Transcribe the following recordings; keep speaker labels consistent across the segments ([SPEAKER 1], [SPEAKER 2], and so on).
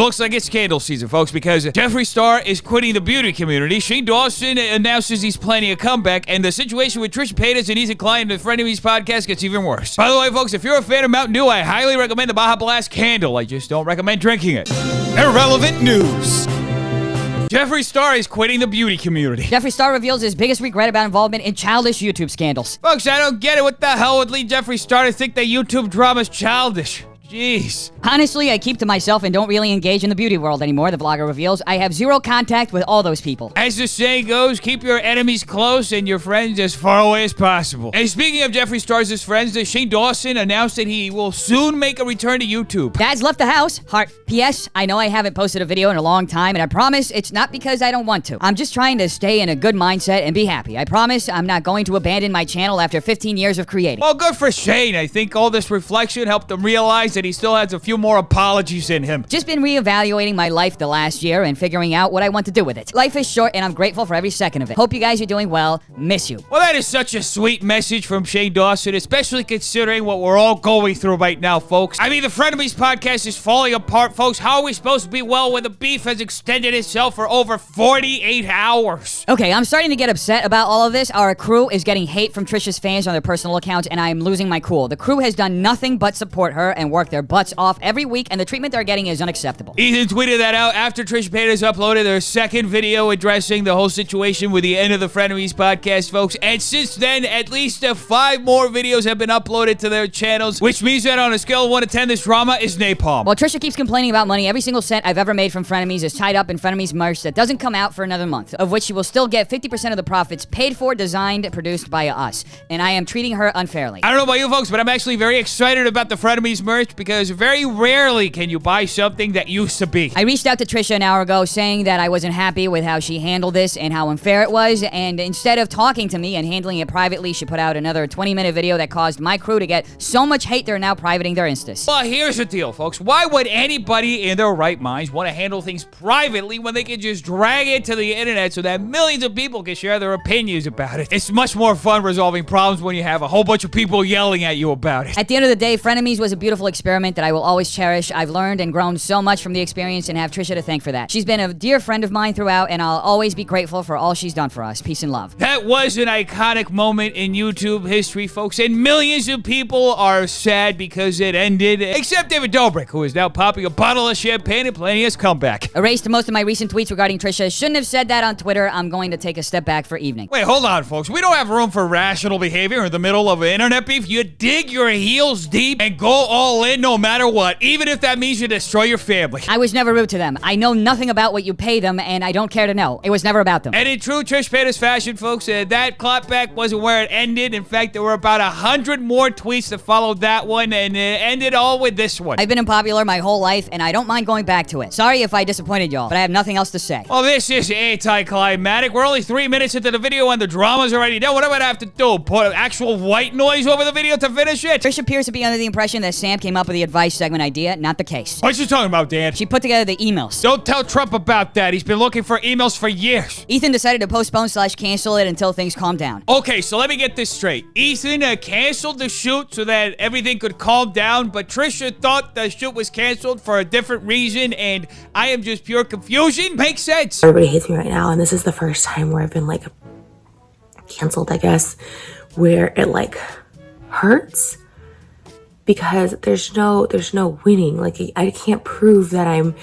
[SPEAKER 1] looks like it's scandal season, folks, because Jeffree Star is quitting the beauty community. Dawson announces he's planning a comeback, and the situation with Trisha Paytas and Ethan Klein, the Frenemies podcast, gets even worse. By the way, folks, if you're a fan of Mountain Dew, I highly recommend the Baja Blast candle. I just don't recommend drinking it. Irrelevant news. Jeffree Star is quitting the beauty community.
[SPEAKER 2] Jeffree Star reveals his biggest regret about involvement in childish YouTube scandals.
[SPEAKER 1] Folks, I don't get it. What the hell would lead Jeffree Star to think that YouTube drama is childish? Jeez.
[SPEAKER 2] Honestly, I keep to myself and don't really engage in the beauty world anymore, the vlogger reveals. I have zero contact with all those people.
[SPEAKER 1] As the saying goes, keep your enemies close and your friends as far away as possible. And speaking of Jeffree Star's friends, Dawson announced that he will soon make a return to YouTube.
[SPEAKER 2] Dad's left the house. Heart. P.S. I know I haven't posted a video in a long time, and I promise it's not because I don't want to. I'm just trying to stay in a good mindset and be happy. I promise I'm not going to abandon my channel after 15 years of creating.
[SPEAKER 1] Well, good for Shane. I think all this reflection helped him realize that he still has a few more apologies in him.
[SPEAKER 2] Just been reevaluating my life the last year and figuring out what I want to do with it. Life is short and I'm grateful for every second of it. Hope you guys are doing well. Miss you.
[SPEAKER 1] Well, that is such a sweet message from Shane Dawson, especially considering what we're all going through right now, folks. I mean, the Frenemies podcast is falling apart, folks. How are we supposed to be well when the beef has extended itself for over 48 hours?
[SPEAKER 2] Okay, I'm starting to get upset about all of this. Our crew is getting hate from Trisha's fans on their personal accounts, and I am losing my cool. The crew has done nothing but support her and work their butts off every week, and the treatment they're getting is unacceptable.
[SPEAKER 1] Ethan tweeted that out after Trisha Paytas uploaded their second video addressing the whole situation with the end of the Frenemies podcast, folks. And since then, at least 5 more videos have been uploaded to their channels, which means that on a scale of 1 to 10, this drama is napalm.
[SPEAKER 2] While Trisha keeps complaining about money, every single cent I've ever made from Frenemies is tied up in Frenemies merch that doesn't come out for another month, of which she will still get 50% of the profits paid for, designed, produced by us. And I am treating her unfairly.
[SPEAKER 1] I don't know about you folks, but I'm actually very excited about the Frenemies merch because very rarely can you buy something that used to be.
[SPEAKER 2] I reached out to Trisha an hour ago saying that I wasn't happy with how she handled this and how unfair it was, and instead of talking to me and handling it privately, she put out another 20-minute video that caused my crew to get so much hate they're now privating their Instas.
[SPEAKER 1] Well, here's the deal, folks. Why would anybody in their right minds want to handle things privately when they can just drag it to the internet so that millions of people can share their opinions about it? It's much more fun resolving problems when you have a whole bunch of people yelling at you about it.
[SPEAKER 2] At the end of the day, Frenemies was a beautiful experiment that I will always cherish. I've learned and grown so much from the experience and have Trisha to thank for that. She's been a dear friend of mine throughout, and I'll always be grateful for all she's done for us. Peace and love.
[SPEAKER 1] That was an iconic moment in YouTube history, folks, and millions of people are sad because it ended, except David Dobrik, who is now popping a bottle of champagne and planning his comeback.
[SPEAKER 2] Erased most of my recent tweets regarding Trisha. Shouldn't have said that on Twitter. I'm going to take a step back for evening.
[SPEAKER 1] Wait, hold on, folks. We don't have room for rational behavior in the middle of an internet beef. You dig your heels deep and go all in no matter what, even if that means you destroy your family.
[SPEAKER 2] I was never rude to them. I know nothing about what you pay them, and I don't care to know. It was never about them.
[SPEAKER 1] And in true Trish Paytas fashion, folks, that clapback wasn't where it ended. In fact, there were about 100 more tweets that followed that one, and it ended all with this one.
[SPEAKER 2] I've been unpopular my whole life, and I don't mind going back to it. Sorry if I disappointed y'all, but I have nothing else to say.
[SPEAKER 1] Well, this is anticlimactic. We're only 3 minutes into the video, and the drama's already done. What am I gonna have to do? Put actual white noise over the video to finish it?
[SPEAKER 2] Trisha appears to be under the impression that Sam came up with the advice segment idea. Not the case.
[SPEAKER 1] What you talking about, Dan?
[SPEAKER 2] She put together the emails.
[SPEAKER 1] Don't tell Trump about that. He's been looking for emails for years.
[SPEAKER 2] Ethan decided to postpone/cancel it until things calm down.
[SPEAKER 1] Okay, so let me get this straight. Ethan canceled the shoot so that everything could calm down, but Trisha thought the shoot was canceled for a different reason, and I am just pure confusion. Makes sense.
[SPEAKER 3] Everybody hates me right now, and this is the first time where I've been like canceled, I guess, where it like hurts. Because there's no winning. Like, I can't prove that I'm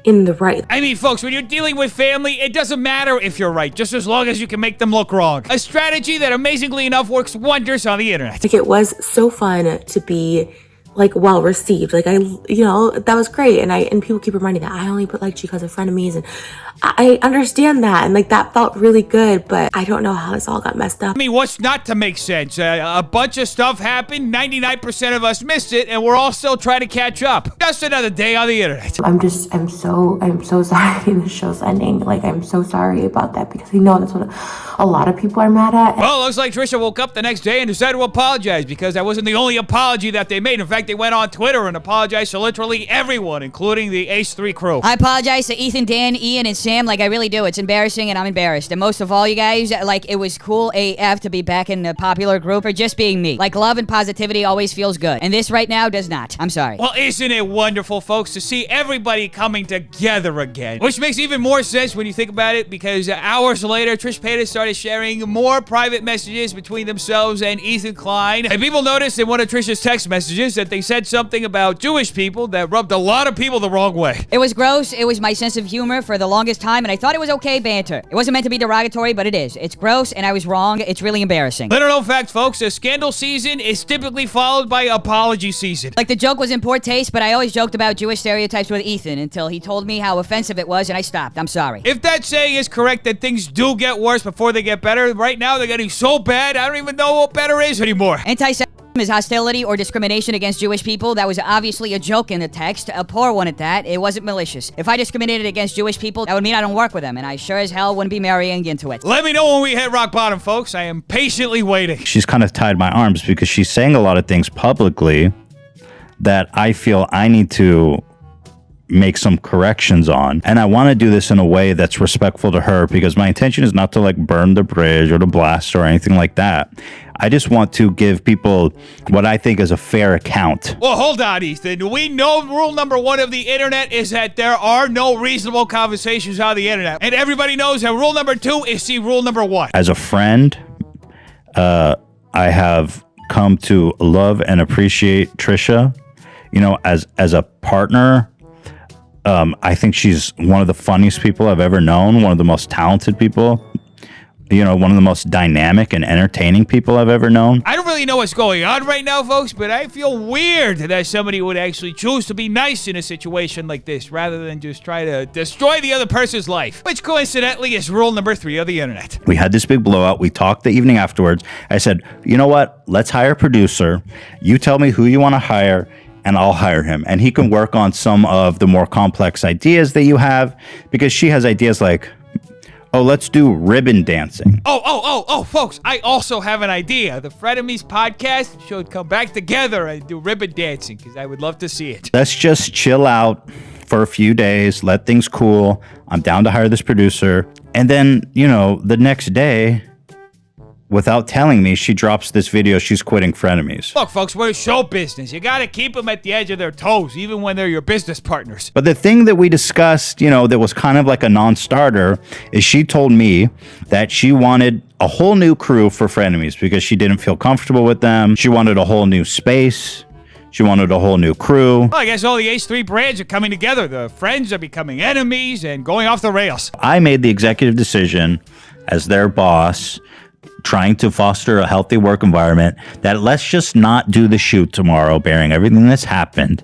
[SPEAKER 3] in the right.
[SPEAKER 1] I mean, folks, when you're dealing with family, it doesn't matter if you're right, just as long as you can make them look wrong. A strategy that amazingly enough works wonders on the internet.
[SPEAKER 3] Like, it was so fun to be like well received. Like, that was great. And people keep reminding that I only put like because of frenemies, and I understand that, and like that felt really good, but I don't know how this all got messed up.
[SPEAKER 1] I mean, what's not to make sense? A bunch of stuff happened, 99% of us missed it, and we're all still trying to catch up. Just another day on the internet.
[SPEAKER 3] I'm so sorry the show's ending. Like, I'm so sorry about that, because I know that's what a lot of people are mad at.
[SPEAKER 1] Well, it looks like Trisha woke up the next day and decided to apologize, because that wasn't the only apology that they made. In fact, they went on Twitter and apologized to literally everyone, including the Ace 3 crew.
[SPEAKER 2] I apologize to Ethan, Dan, Ian, and Sam. Like, I really do. It's embarrassing, and I'm embarrassed. And most of all, you guys, like, it was cool AF to be back in the popular group for just being me. Like, love and positivity always feels good. And this right now does not. I'm sorry.
[SPEAKER 1] Well, isn't it wonderful, folks, to see everybody coming together again? Which makes even more sense when you think about it, because hours later, Trisha Paytas started sharing more private messages between themselves and Ethan Klein. And people noticed in one of Trisha's text messages that they said something about Jewish people that rubbed a lot of people the wrong way.
[SPEAKER 2] It was gross. It was my sense of humor for the longest time, and I thought it was okay banter. It wasn't meant to be derogatory, but it is. It's gross, and I was wrong. It's really embarrassing.
[SPEAKER 1] Little known fact, folks, a scandal season is typically followed by apology season.
[SPEAKER 2] Like, the joke was in poor taste, but I always joked about Jewish stereotypes with Ethan until he told me how offensive it was, and I stopped. I'm sorry.
[SPEAKER 1] If that saying is correct, that things do get worse before they get better. Right now, they're getting so bad, I don't even know what better is anymore.
[SPEAKER 2] Anti-Semitism is hostility or discrimination against Jewish people. That was obviously a joke in the text, a poor one at that. It wasn't malicious. If I discriminated against Jewish people, that would mean I don't work with them, and I sure as hell wouldn't be marrying into it.
[SPEAKER 1] Let me know when we hit rock bottom, folks. I am patiently waiting.
[SPEAKER 4] She's kind of tied my arms because she's saying a lot of things publicly that I feel I need to make some corrections on. And I want to do this in a way that's respectful to her, because my intention is not to like burn the bridge or to blast or anything like that. I just want to give people what I think is a fair account.
[SPEAKER 1] Well, hold on, Ethan. We know rule number one of the internet is that there are no reasonable conversations on the internet. And everybody knows that rule number two is see rule number one.
[SPEAKER 4] As a friend, I have come to love and appreciate Trisha. You know, as a partner, I think she's one of the funniest people I've ever known, one of the most talented people, you know, one of the most dynamic and entertaining people I've ever known.
[SPEAKER 1] I don't really know what's going on right now, folks, but I feel weird that somebody would actually choose to be nice in a situation like this rather than just try to destroy the other person's life, which coincidentally is rule number 3 of the internet.
[SPEAKER 4] We had this big blowout. We talked the evening afterwards. I said, you know what? Let's hire a producer. You tell me who you want to hire, and I'll hire him. And he can work on some of the more complex ideas that you have, because she has ideas like, oh, let's do ribbon dancing.
[SPEAKER 1] Oh, folks, I also have an idea. The Frenemies podcast should come back together and do ribbon dancing, because I would love to see it.
[SPEAKER 4] Let's just chill out for a few days, let things cool. I'm down to hire this producer. And then, you know, the next day, without telling me, she drops this video. She's quitting Frenemies.
[SPEAKER 1] Look, folks, we're show business. You gotta keep them at the edge of their toes, even when they're your business partners.
[SPEAKER 4] But the thing that we discussed, you know, that was kind of like a non-starter is she told me that she wanted a whole new crew for Frenemies because she didn't feel comfortable with them. She wanted a whole new space. She wanted a whole new crew.
[SPEAKER 1] Well, I guess all the Ace 3 brands are coming together. The friends are becoming enemies and going off the rails.
[SPEAKER 4] I made the executive decision as their boss, trying to foster a healthy work environment, that let's just not do the shoot tomorrow, bearing everything that's happened,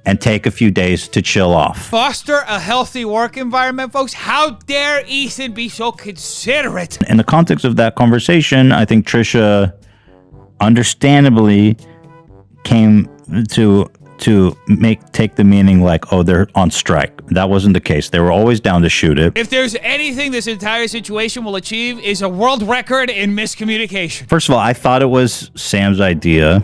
[SPEAKER 4] and take a few days to chill off.
[SPEAKER 1] Foster a healthy work environment, folks? How dare Ethan be so considerate?
[SPEAKER 4] In the context of that conversation, I think Trisha understandably came to take the meaning like, oh, they're on strike. That wasn't the case. They were always down to shoot it.
[SPEAKER 1] If there's anything this entire situation will achieve, is a world record in miscommunication.
[SPEAKER 4] First of all, I thought it was Sam's idea.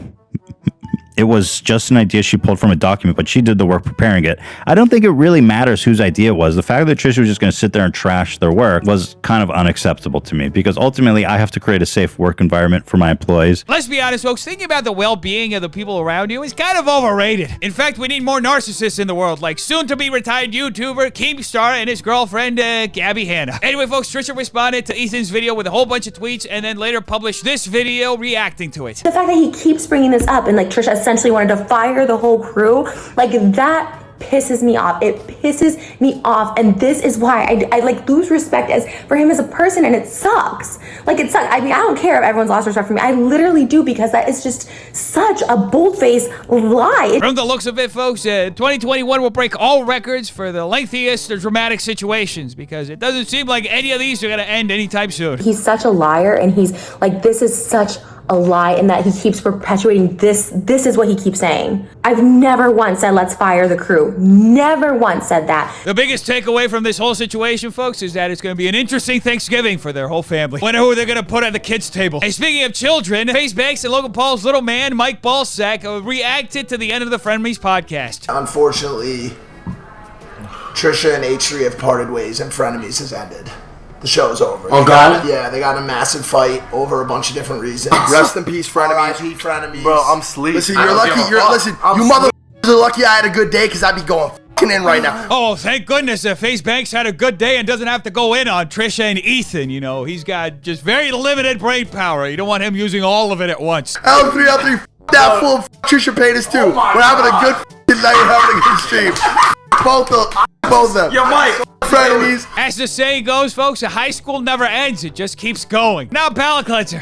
[SPEAKER 4] It was just an idea she pulled from a document, but she did the work preparing it. I don't think it really matters whose idea it was. The fact that Trisha was just going to sit there and trash their work was kind of unacceptable to me, because ultimately I have to create a safe work environment for my employees.
[SPEAKER 1] Let's be honest, folks. Thinking about the well-being of the people around you is kind of overrated. In fact, we need more narcissists in the world, like soon-to-be retired YouTuber Keemstar and his girlfriend, Gabby Hanna. Anyway, folks, Trisha responded to Ethan's video with a whole bunch of tweets and then later published this video reacting to it.
[SPEAKER 3] The fact that he keeps bringing this up and like Trisha essentially wanted to fire the whole crew, like that pisses me off. It pisses me off, and this is why I like lose respect for him as a person, and it sucks. Like, it sucks. I mean, I don't care if everyone's lost respect for me. I literally do, because that is just such a bold-faced lie.
[SPEAKER 1] From the looks of it, folks, 2021 will break all records for the lengthiest or dramatic situations, because it doesn't seem like any of these are going to end anytime soon.
[SPEAKER 3] He's such a liar, and he's like, this is such a lie and that he keeps perpetuating this. This is what he keeps saying. I've never once said, let's fire the crew. Never once said that.
[SPEAKER 1] The biggest takeaway from this whole situation, folks, is that it's going to be an interesting Thanksgiving for their whole family. Wonder who they're going to put at the kids' table. Hey, speaking of children, Face Banks and Logan Paul's little man, Mike Ballsack, reacted to the end of the Frenemies podcast.
[SPEAKER 5] Unfortunately, Trisha and H3 have parted ways and Frenemies has ended. The show's over.
[SPEAKER 6] Oh, God?
[SPEAKER 5] Yeah, they got in a massive fight over a bunch of different reasons.
[SPEAKER 6] Rest in peace, Frenemies.
[SPEAKER 5] R.I.P. Frenemies.
[SPEAKER 6] Bro, I'm sleep.
[SPEAKER 5] Listen, you're lucky. You mother are lucky I had a good day because I'd be going f***ing in right now.
[SPEAKER 1] Oh, thank goodness that Face Banks had a good day and doesn't have to go in on Trisha and Ethan. You know, he's got just very limited brain power. You don't want him using all of it at once.
[SPEAKER 6] L3, f*** that fool, f*** Trisha Paytas too. We're having a good f***ing night, having a good stream. Both of them.
[SPEAKER 5] Yo, Mike.
[SPEAKER 6] Frenemies.
[SPEAKER 1] As the saying goes, folks, a high school never ends. It just keeps going. Now, palate cleanser.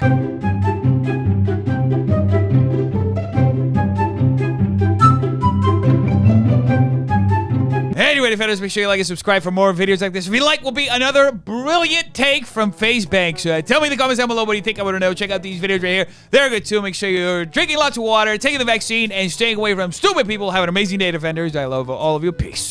[SPEAKER 1] Anyway, defenders, make sure you like and subscribe for more videos like this. If you like, will be another brilliant take from Face Banks. Tell me in the comments down below what you think I want to know. Check out these videos right here. They're good too. Make sure you're drinking lots of water, taking the vaccine, and staying away from stupid people. Have an amazing day, defenders. I love all of you. Peace.